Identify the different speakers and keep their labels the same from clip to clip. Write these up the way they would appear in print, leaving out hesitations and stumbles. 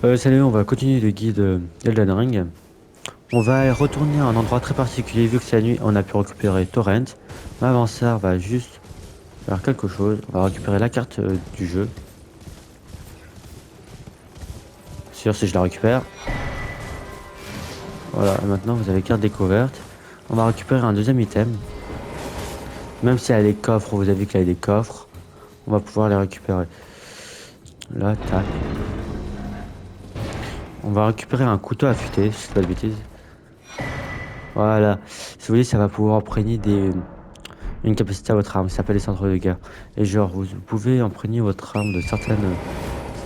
Speaker 1: Salut, on va continuer le guide Elden Ring. On va retourner à un endroit très particulier, vu que c'est la nuit, on a pu récupérer Torrent. Mais avant ça, on va juste faire quelque chose. On va récupérer la carte du jeu. Sûr, si je la récupère. Voilà, et maintenant vous avez carte découverte. On va récupérer un deuxième item. Même si elle a les coffres, vous avez vu qu'elle a des coffres, on va pouvoir les récupérer. Là, tac. On va récupérer un couteau affûté, si je fais pas de bêtises. Voilà. Si vous voulez, ça va pouvoir imprégner une capacité à votre arme, ça s'appelle les centres de guerre. Et genre, vous pouvez imprégner votre arme de certains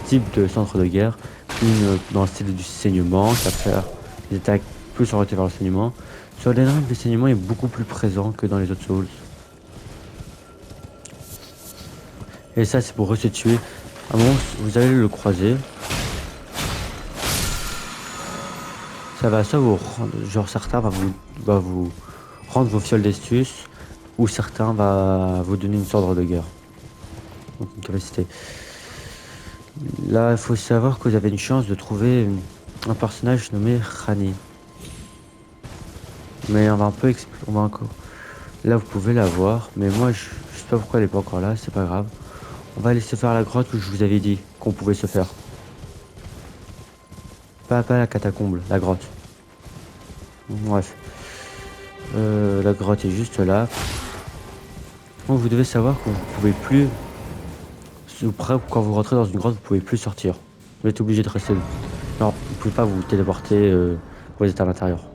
Speaker 1: types de centres de guerre. Une dans le style du saignement, qui va faire des attaques plus orientées vers le saignement. Sur les Ring, le saignement est beaucoup plus présent que dans les autres Souls. Et ça, c'est pour resituer. À un moment, vous allez le croiser. Ça va soit vous rendre, genre certains va vous rendre vos fioles d'estus, ou certains va vous donner une cendre de guerre. Donc une capacité. Là, il faut savoir que vous avez une chance de trouver un personnage nommé Rani. Mais on va un peu on va encore. Là, vous pouvez la voir, mais moi, je sais pas pourquoi elle est pas encore là, c'est pas grave. On va laisser faire la grotte que je vous avais dit qu'on pouvait se faire. Pas la catacombe, la grotte. Bref. La grotte est juste là. Donc, vous devez savoir que vous pouvez plus. Quand vous rentrez dans une grotte, vous pouvez plus sortir. Vous êtes obligé de rester. Non, vous pouvez pas vous téléporter quand vous êtes à l'intérieur.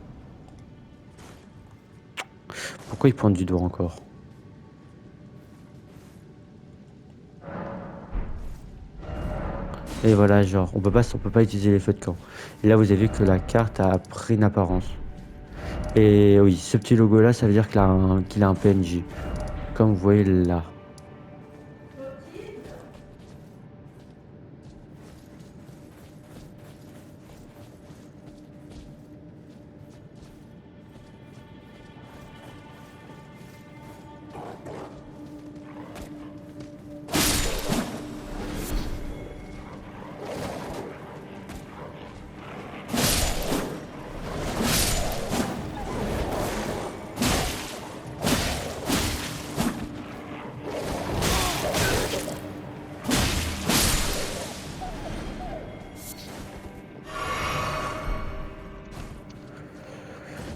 Speaker 1: Pourquoi ils pointent du doigt encore? Et voilà, genre, on peut pas utiliser les feux de camp. Et là, vous avez vu que la carte a pris une apparence. Et oui, ce petit logo-là, ça veut dire qu'il a un PNJ. Comme vous voyez là.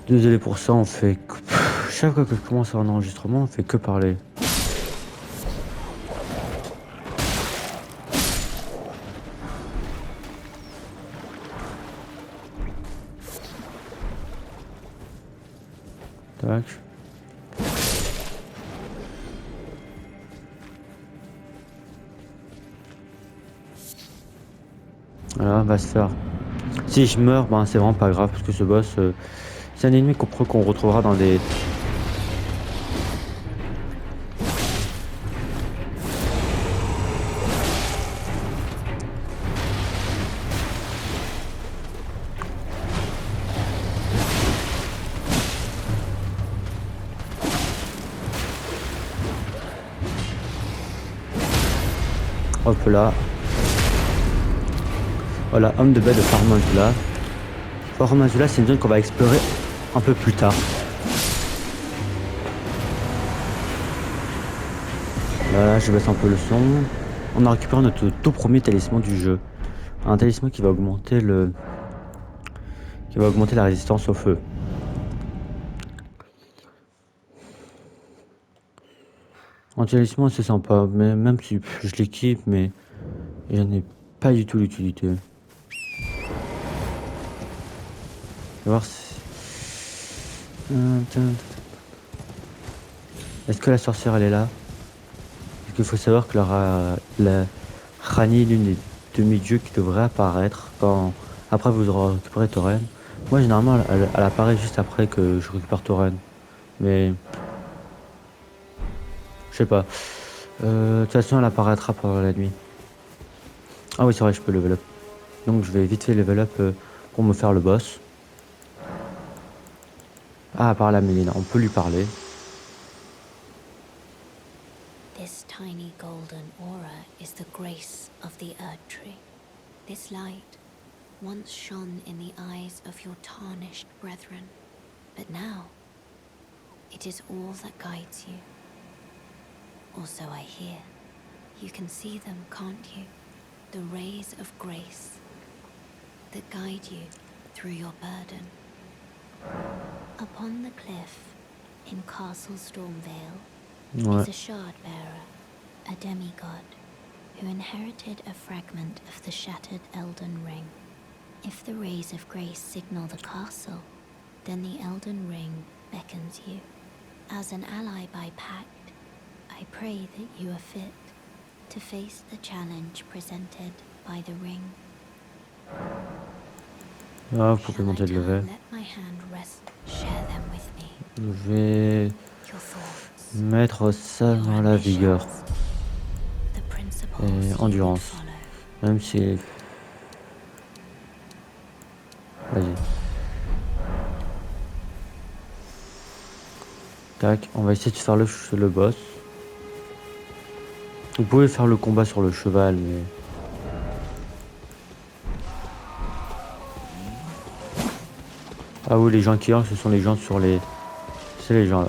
Speaker 1: 2 pour ça, on fait chaque fois que je commence un enregistrement, on fait que parler. Tac. Voilà, va se faire. Si je meurs, ben c'est vraiment pas grave parce que ce boss, c'est un ennemi qu'on retrouvera dans des. Hop là. Voilà, homme de baie de Farmazula. Farmazula, c'est une zone qu'on va explorer un peu plus tard. Voilà, je baisse un peu le son. On a récupéré notre tout premier talisman du jeu. Un talisman qui va augmenter la résistance au feu. Un talisman c'est sympa, mais même si je l'équipe, mais j'en ai pas du tout l'utilité. On va voir si. Est-ce que la sorcière elle est là? Parce qu'il faut savoir que la Rani est l'une des demi-dieux qui devrait apparaître quand après vous aurez récupéré Tauren. Moi généralement elle apparaît juste après que je récupère Tauren. Mais je sais pas. De toute façon elle apparaîtra pendant la nuit. Ah oui c'est vrai je peux level up. Donc je vais vite fait level up pour me faire le boss. Ah par la Mélina, on peut lui parler.
Speaker 2: This tiny golden aura is the grace of the Earth Tree. This light once shone in the eyes of your tarnished brethren, but now it is all that guides you. Or so I hear. You can see them, can't you? The rays of grace that guide you through your burden. Upon the cliff in Castle Stormvale
Speaker 1: Ouais.
Speaker 2: is a shard bearer, a demigod, who inherited a fragment of the shattered Elden Ring. If the rays of grace signal the castle, then the Elden Ring beckons you. As an ally by pact, I pray that you are fit to face the challenge presented by the ring.
Speaker 1: Ah, vous pouvez
Speaker 2: Shall I
Speaker 1: monter de level.
Speaker 2: let my hand rest? Share them with me.
Speaker 1: Je vais
Speaker 2: Your thoughts,
Speaker 1: mettre ça
Speaker 2: your
Speaker 1: dans la vigueur
Speaker 2: ambitions, the principles
Speaker 1: et
Speaker 2: you would
Speaker 1: endurance.
Speaker 2: follow.
Speaker 1: Même si... Vas-y. Tac, on va essayer de faire le boss. Vous pouvez faire le combat sur le cheval, mais... Ah oui, les gens qui hurlent, ce sont les gens sur les... C'est les gens là.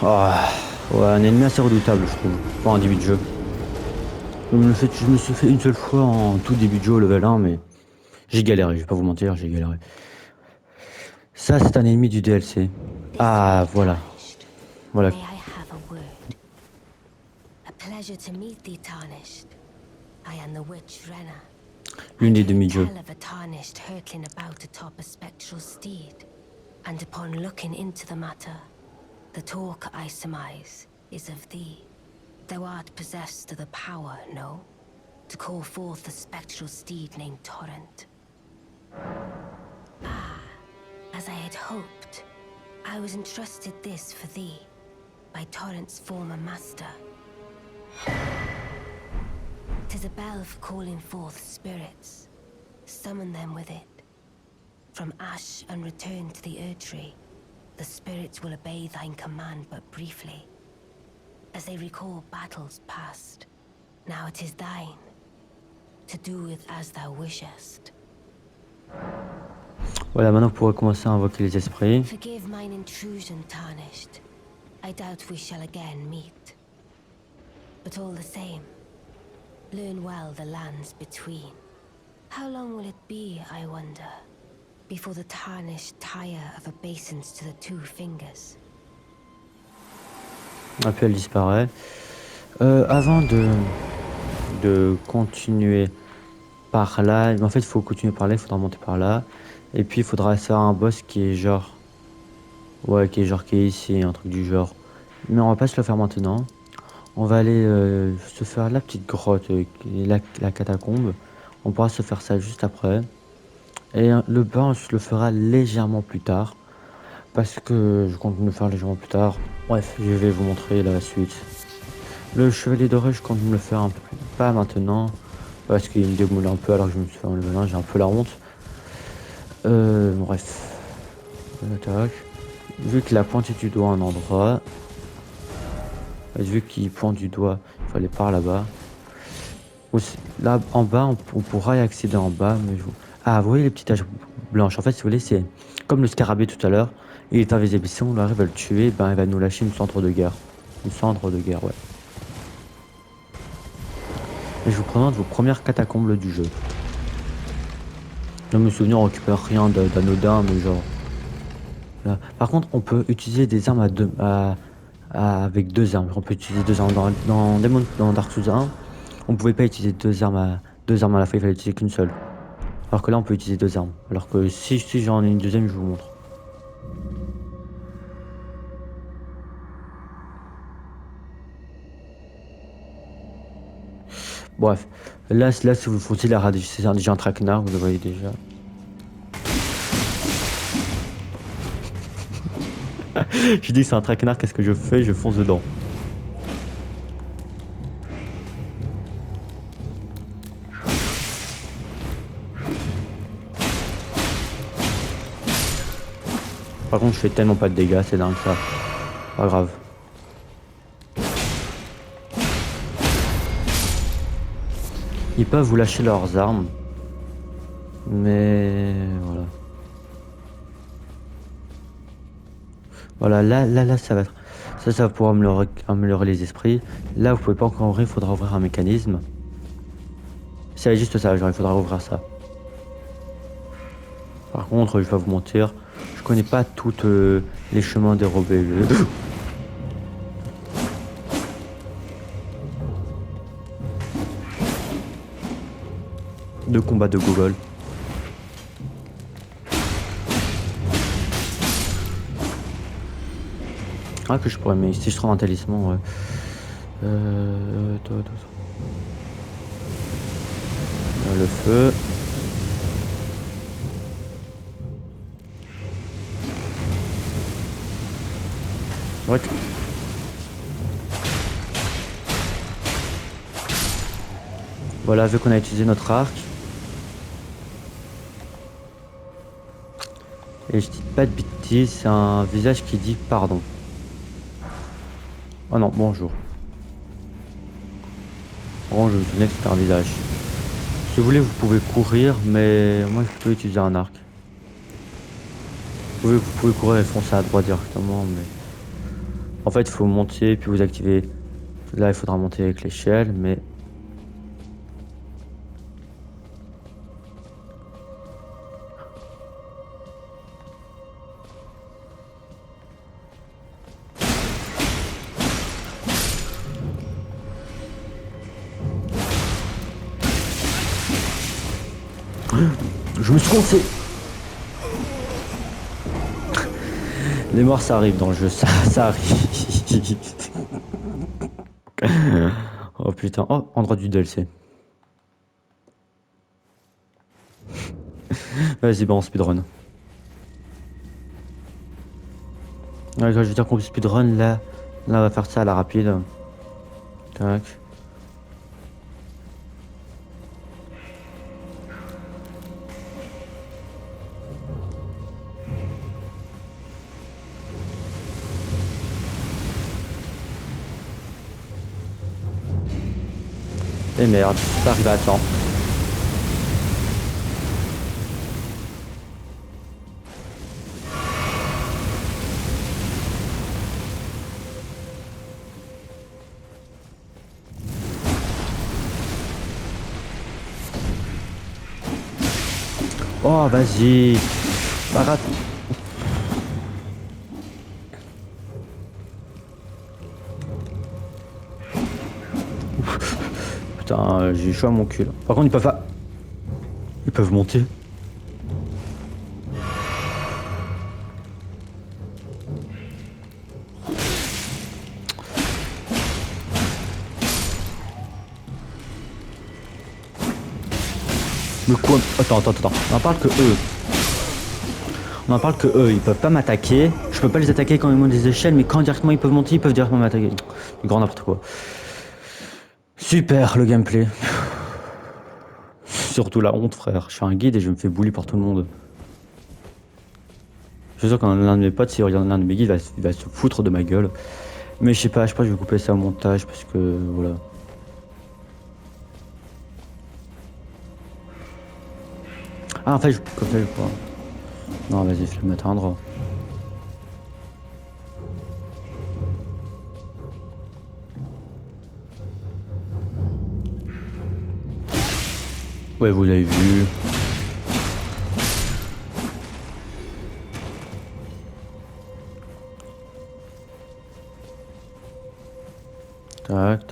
Speaker 1: Ah, ouais, un ennemi assez redoutable, je trouve, pour un début de jeu. Je me suis fait une seule fois en tout début de jeu au level 1, mais j'ai galéré, je vais pas vous mentir, j'ai galéré. Ça, c'est un ennemi du DLC. Ah, voilà. Voilà.
Speaker 2: May I have a word? A pleasure to meet thee, Tarnished. I am the witch Renna.
Speaker 1: L'une des demi-jeux.
Speaker 2: Tell of a tarnished hurtling about atop a spectral steed. And upon looking into the matter, the talk I surmise is of thee. Thou art possessed of the power, no? To call forth the spectral steed named Torrent. Ah, as I had hoped, I was entrusted this for thee by Torrent's former master. 'Tis a bell for calling forth spirits. Summon them with it. From ash and return to the Erdtree, the spirits will obey thine command but briefly, as they recall battles past. Now it is thine, to do with as thou wishest.
Speaker 1: Voilà, maintenant vous pourrez commencer à invoquer les esprits.
Speaker 2: Forgive mine intrusion, Tarnished. I doubt we shall again meet. But all the same, learn well the lands between. How long will it be, I wonder, before the Tarnished tire of obeisance to the two fingers?
Speaker 1: Et puis elle disparaît. Avant de continuer par là, en fait il faut continuer par là, il faudra monter par là. Et puis il faudra faire un boss qui est genre... Ouais, qui est ici, un truc du genre. Mais on va pas se le faire maintenant. On va aller se faire la petite grotte, la catacombe. On pourra se faire ça juste après. Et le bain, on se le fera légèrement plus tard. Parce que je compte me le faire légèrement plus tard. Bref, je vais vous montrer la suite. Le chevalier doré, je compte me le faire un peu plus... Pas maintenant. Parce qu'il me démoule un peu alors que je me suis fait un level 1, j'ai un peu la honte. Bref. Tac. Vu qu'il a pointé du doigt un endroit. Vu qu'il pointe du doigt, il faut aller par là-bas. Là, en bas, on pourra y accéder en bas. Mais ah, vous voyez les petites taches blanches. En fait, si vous voulez, c'est comme le scarabée tout à l'heure. Il est invisible. Si on arrive à le tuer, ben, il va nous lâcher une cendre de guerre. Une cendre de guerre, ouais. Et je vous présente vos premières catacombes du jeu. Dans mes souvenirs, on récupère rien d'anodin, mais genre... Là. Par contre, on peut utiliser des armes avec deux armes. On peut utiliser deux armes dans Dark Souls 1. On pouvait pas utiliser deux armes à la fois, il fallait utiliser qu'une seule. Alors que là, on peut utiliser deux armes. Alors que si j'en ai une deuxième, je vous montre. Bref, là si vous foncez la radio, c'est déjà un traquenard, vous le voyez déjà. Je dis que c'est un traquenard, qu'est-ce que je fais? Je fonce dedans. Par contre, je fais tellement pas de dégâts, c'est dingue ça. Pas grave. Ils peuvent vous lâcher leurs armes. Mais voilà. Voilà, là, ça va être... Ça va pouvoir améliorer les esprits. Là, vous pouvez pas encore ouvrir, il faudra ouvrir un mécanisme. C'est juste ça, genre il faudra ouvrir ça. Par contre, je vais pas vous mentir, je connais pas toutes les chemins dérobés. De combat de Google. Ah, que je pourrais, mais si je trouve un talisman, ouais. Toi. Le feu. What? Voilà, vu qu'on a utilisé notre arc. Et je dis pas de bêtises, c'est un visage qui dit pardon. Oh non, bonjour. Bon, je me souviens que c'était un visage. Si vous voulez, vous pouvez courir, mais moi je peux utiliser un arc. Vous pouvez courir et foncer à droite directement, mais... En fait, il faut monter, puis vous activer. Là, il faudra monter avec l'échelle, mais... Je me suis coincé. Les morts, ça arrive dans le jeu, ça arrive. Oh putain, oh, endroit du DLC. Vas-y, bah on speedrun. Ouais, je veux dire qu'on speedrun, là, on va faire ça à la rapide. Tac. Et merde, ça arrive à temps. Oh, vas-y. Arrête. Putain, j'ai chaud à mon cul là. Par contre, ils peuvent pas... Ils peuvent monter. Mais quoi? Attends. On en parle que eux. On en parle que eux, ils peuvent pas m'attaquer. Je peux pas les attaquer quand ils montent des échelles, mais quand directement ils peuvent monter, ils peuvent directement m'attaquer. Grand n'importe quoi. Super le gameplay. Surtout la honte, frère. Je suis un guide et je me fais bully par tout le monde. Je suis sûr qu'un l'un de mes potes, s'il regarde l'un de mes guides, il va se foutre de ma gueule. Mais je sais pas, je vais couper ça au montage parce que voilà. Ah, en fait, comme ça, je crois. Non, vas-y, je vais m'atteindre. Ouais, vous l'avez vu. Tac.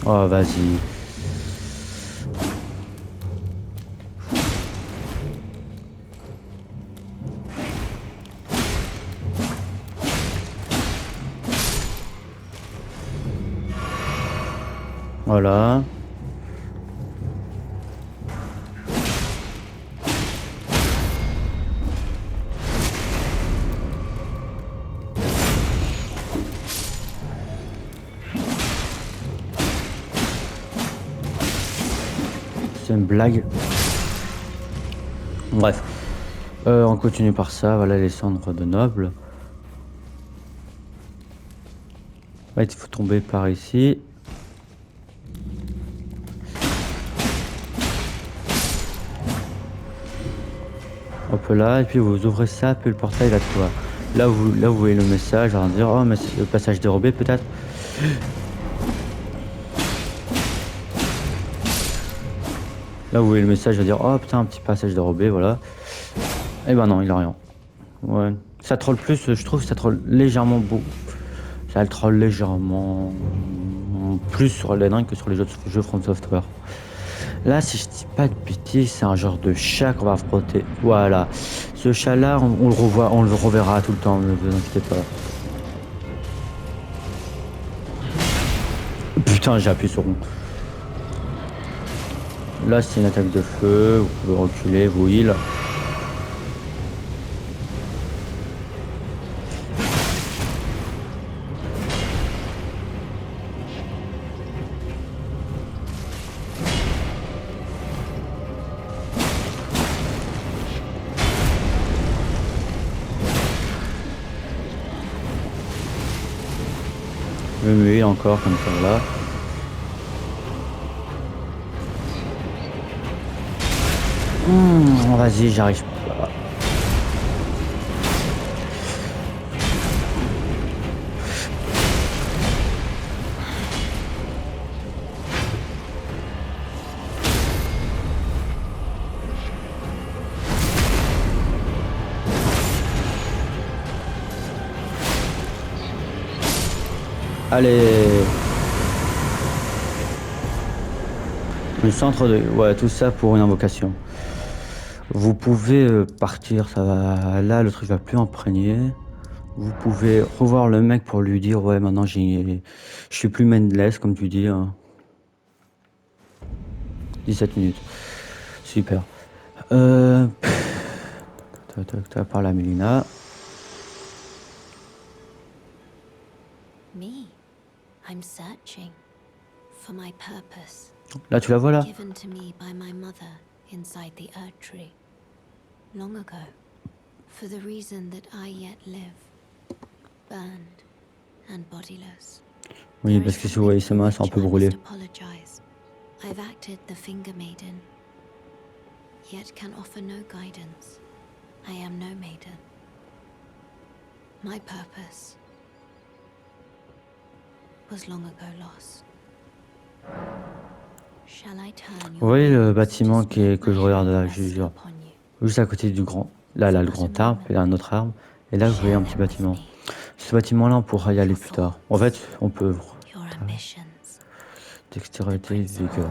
Speaker 1: Oh, vas-y. Voilà. C'est une blague. Bref. On continue par ça. Voilà les cendres de nobles. Ouais, il faut tomber par ici. Hop là, et puis vous ouvrez ça, puis le portail va quoi. Là vous voyez le message, on va dire, oh mais c'est le passage dérobé peut-être. Là vous voyez le message, va dire, oh putain, un petit passage dérobé, voilà. Et ben non, il a rien. Ouais. Ça troll plus, je trouve que ça troll légèrement beau. Ça le troll légèrement plus sur les nains que sur les autres jeux From Software. Là, si je dis pas de bêtises, c'est un genre de chat qu'on va frotter. Voilà. Ce chat-là, on le revoit, on le reverra tout le temps, ne vous inquiétez pas. Putain, j'ai appuyé sur rond. Là, c'est une attaque de feu. Vous pouvez reculer, vous heal. Je vais me heal encore comme ça, là. Vas-y, j'arrive pas. Allez. Le centre de... Ouais, tout ça pour une invocation. Vous pouvez partir, ça va... Là, le truc va plus imprégner. Vous pouvez revoir le mec pour lui dire, ouais, maintenant je suis plus Mendless, comme tu dis. 17 minutes. Super. Par la Mélina.
Speaker 2: Me? I'm searching for my purpose.
Speaker 1: Là, tu la vois là?
Speaker 2: Given to me by my mother inside the Earth Tree. Long ago. For the reason that I yet live. Burned and bodiless.
Speaker 1: Oui, parce que si vous voyez ses mains, c'est un peu brûlé.
Speaker 2: I've acted the Finger Maiden, yet can offer no guidance. I am no maiden. My purpose was long ago lost. Shall I turn
Speaker 1: Vous voyez le bâtiment que je regarde là, je jure. Juste à côté du grand. Là, le grand arbre, et là, un autre arbre. Et là, vous voyez un petit bâtiment. Ce bâtiment-là, on pourra y aller plus tard. En fait, on peut... Dextérité, vigueur.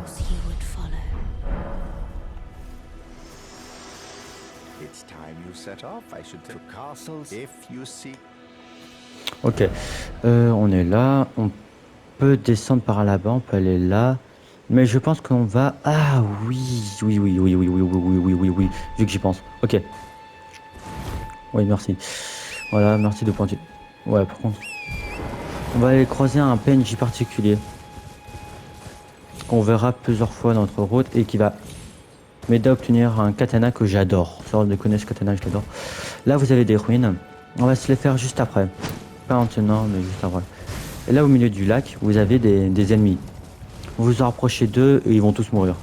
Speaker 1: Ok. On est là. On peut descendre par là-bas. On peut aller là. Mais je pense qu'on va... Ah oui. Oui. Vu que j'y pense. Ok. Oui, merci. Voilà, merci de pointer. Ouais, par contre... On va aller croiser un PNJ particulier. Qu'on verra plusieurs fois dans notre route et qui va m'aider à obtenir un katana que j'adore. Sans déconner, ce katana, je l'adore. Là, vous avez des ruines. On va se les faire juste après. Pas maintenant, mais juste après. Et là, au milieu du lac, vous avez des ennemis. Vous vous rapprochez d'eux et ils vont tous mourir.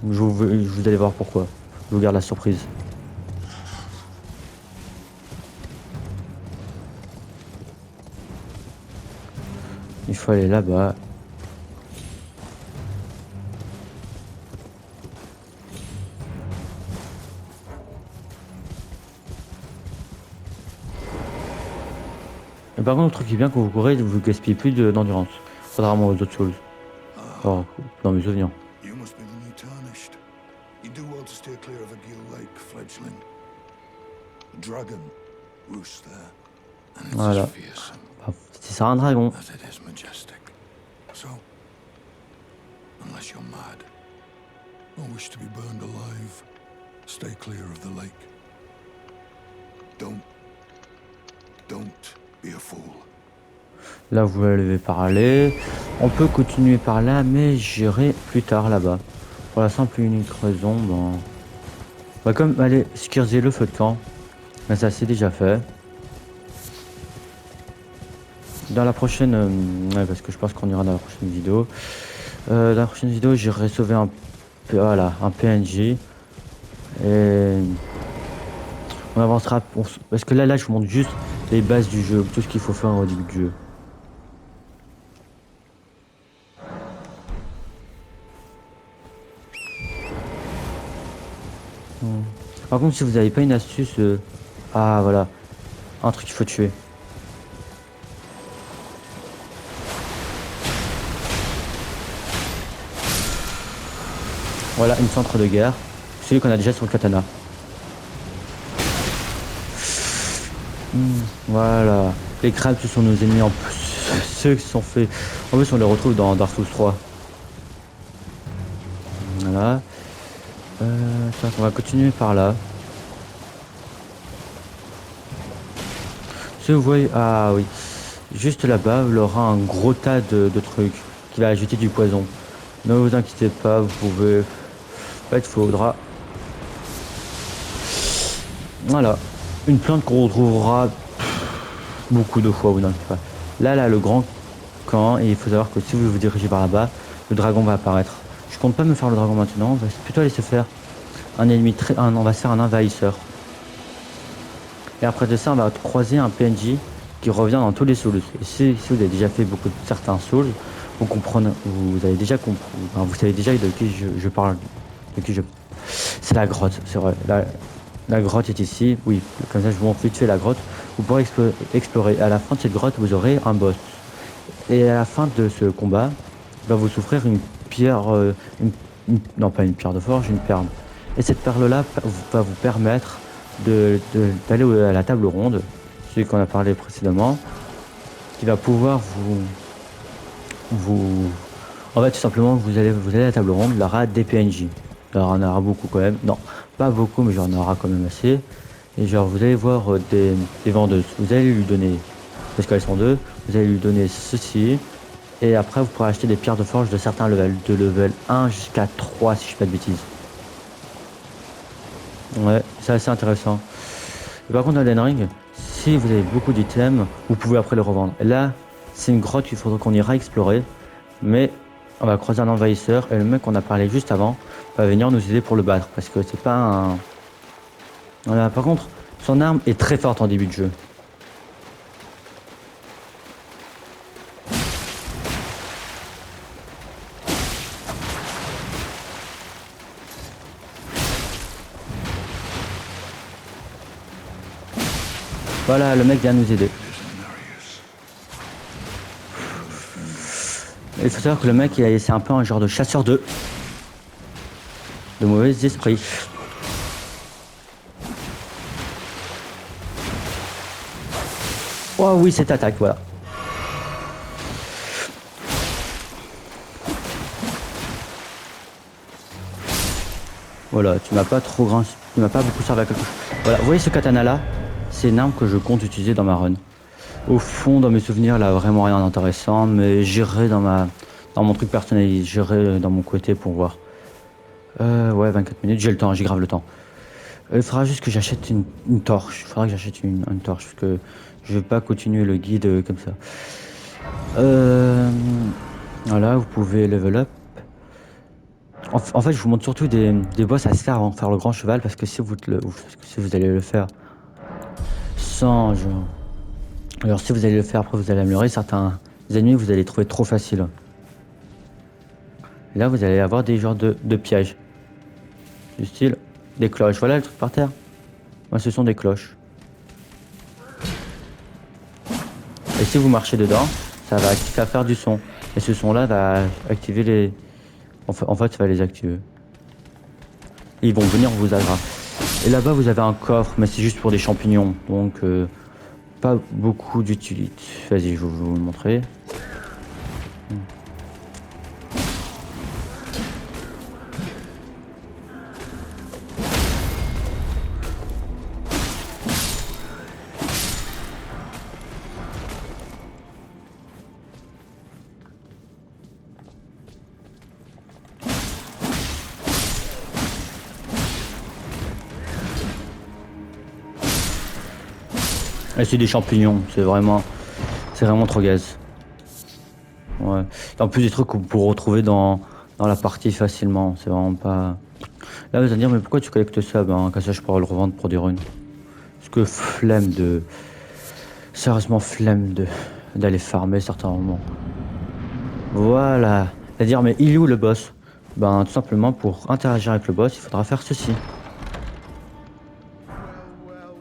Speaker 1: Vous allez voir pourquoi. Je vous garde la surprise. Il faut aller là-bas. Et par contre, le truc qui est bien quand vous courez, vous gaspillez plus d'endurance. Contrairement aux autres souls. Oh, dans mes souvenirs.
Speaker 3: You must be the new Tarnished. You do well to steer clear of a Gill Lake fledgling. A dragon roosts there, and it's
Speaker 1: Voilà.
Speaker 3: as fearsome
Speaker 1: Ah, c'est ça un dragon.
Speaker 3: as it is majestic. So, unless you're mad or wish to be burned alive, stay clear of the lake. Don't be a fool.
Speaker 1: Là, vous l'avez parlé. On peut continuer par là, mais j'irai plus tard là-bas. Pour la simple et unique raison, bon... Bah comme, allez, skirzer le feu de camp. Mais ça, c'est déjà fait. Dans la prochaine... ouais, parce que je pense qu'on ira dans la prochaine vidéo. Dans la prochaine vidéo, j'irai sauver un... Voilà, un PNJ. Et... On avancera... Parce que là, je vous montre juste les bases du jeu. Tout ce qu'il faut faire au début du jeu. Par contre, si vous n'avez pas une astuce... Ah, voilà. Un truc qu'il faut tuer. Voilà, une centre de guerre. Celui qu'on a déjà sur le katana. Voilà. Les crabes, ce sont nos ennemis en plus. Ceux qui sont faits... En plus, on les retrouve dans Dark Souls 3. Voilà. Tac, on va continuer par là. Si vous voyez... Ah oui. Juste là-bas, il aura un gros tas de trucs qui va ajouter du poison. Ne vous inquiétez pas, vous pouvez... En fait, il faudra... Voilà. Une plante qu'on retrouvera beaucoup de fois, vous n'inquiétez pas. Là, le grand camp, et il faut savoir que si vous vous dirigez par là-bas, le dragon va apparaître. Je compte pas me faire le dragon maintenant, on va plutôt aller se faire un ennemi on va se faire un envahisseur. Et après de ça, on va croiser un PNJ qui revient dans tous les souls. Et si vous avez déjà fait beaucoup de certains souls, vous comprenez, vous avez déjà compris, enfin, vous savez déjà de qui je parle, de qui je... C'est la grotte, c'est vrai. La grotte est ici, oui, comme ça je vous montre vite fait la grotte. Vous pourrez explorer. À la fin de cette grotte, vous aurez un boss. Et à la fin de ce combat, il va vous souffrir une pierre, non pas une pierre de forge, une perle. Et cette perle-là va vous permettre d'aller à la table ronde, celui qu'on a parlé précédemment, qui va pouvoir en fait, tout simplement, vous allez à la table ronde, il y aura des PNJ. Il y en aura beaucoup quand même. Non, pas beaucoup, mais j'en aura quand même assez. Et genre, vous allez voir des vendeuses. Vous allez lui donner, parce qu'elles sont deux, vous allez lui donner ceci. Et après, vous pourrez acheter des pierres de forge de certains levels, de level 1 jusqu'à 3, si je ne fais pas de bêtises. Ouais, c'est assez intéressant. Et par contre, dans Elden Ring, si vous avez beaucoup d'items, vous pouvez après les revendre. Et là, c'est une grotte qu'il faudra qu'on ira explorer. Mais on va croiser un envahisseur et le mec qu'on a parlé juste avant va venir nous aider pour le battre. Parce que c'est pas un... Voilà, par contre, son arme est très forte en début de jeu. Voilà, le mec vient nous aider. Il faut savoir que le mec, c'est un peu un genre de chasseur de mauvais esprits. Oh oui, cette attaque, voilà. Voilà, tu m'as pas beaucoup servi à quelque chose. Voilà, vous voyez ce katana là? C'est une arme que je compte utiliser dans ma run. Au fond, dans mes souvenirs, là, vraiment rien d'intéressant, mais j'irai dans mon truc personnel, j'irai dans mon côté pour voir. Ouais, 24 minutes, j'ai le temps, j'ai grave le temps. Il faudra juste que j'achète une torche. Il faudra que j'achète une torche, parce que je vais pas continuer le guide comme ça. Voilà, vous pouvez level up. En fait, je vous montre surtout des boss à se faire avant de faire le grand cheval, parce que si vous allez le faire sans... Alors si vous allez le faire, après vous allez améliorer certains ennemis, vous allez les trouver trop faciles. Là, vous allez avoir des genres de pièges. Du style des cloches. Voilà le truc par terre. Moi, ce sont des cloches. Et si vous marchez dedans, ça va faire du son. Et ce son-là va activer les... En fait, ça va les activer. Et ils vont venir vous aggravir. Et là-bas, vous avez un coffre, mais c'est juste pour des champignons. Donc, pas beaucoup d'utilité. Vas-y, je vais vous le montrer. Et c'est des champignons, c'est vraiment trop gaz. Ouais. Et en plus des trucs que vous pourrez retrouver dans la partie facilement, c'est vraiment pas... Là vous allez me dire mais pourquoi tu collectes ça? Ben comme ça je pourrais le revendre pour des runes. Parce que flemme de... Sérieusement flemme d'aller farmer certains moments. Voilà. C'est-à-dire mais il est où le boss? Ben tout simplement pour interagir avec le boss il faudra faire ceci.
Speaker 4: Well,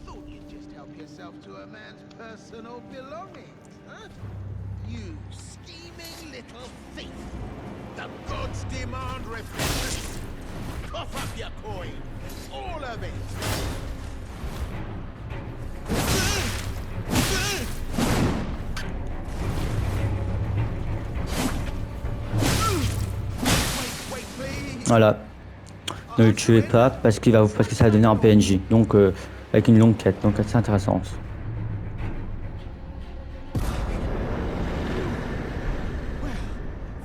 Speaker 4: thought you'd just help yourself to a man's personal belongings, huh? You scheming little thief! The gods demand repentance! Cough up your coin! All of it! Wait, please!
Speaker 1: Voilà. Ne le tuez pas parce parce que ça va devenir un PNJ. Donc avec une longue quête. Donc c'est intéressant.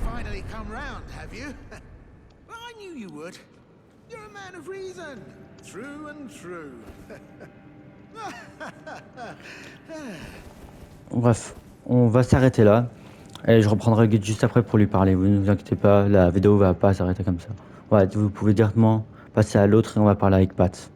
Speaker 4: Finally come round, have you? I knew you would. You're a man of reason. True and true.
Speaker 1: Bref, on va s'arrêter là. Et je reprendrai le guide juste après pour lui parler. Vous ne vous inquiétez pas, la vidéo va pas s'arrêter comme ça. Voilà, vous pouvez directement passer à l'autre et on va parler avec Pat.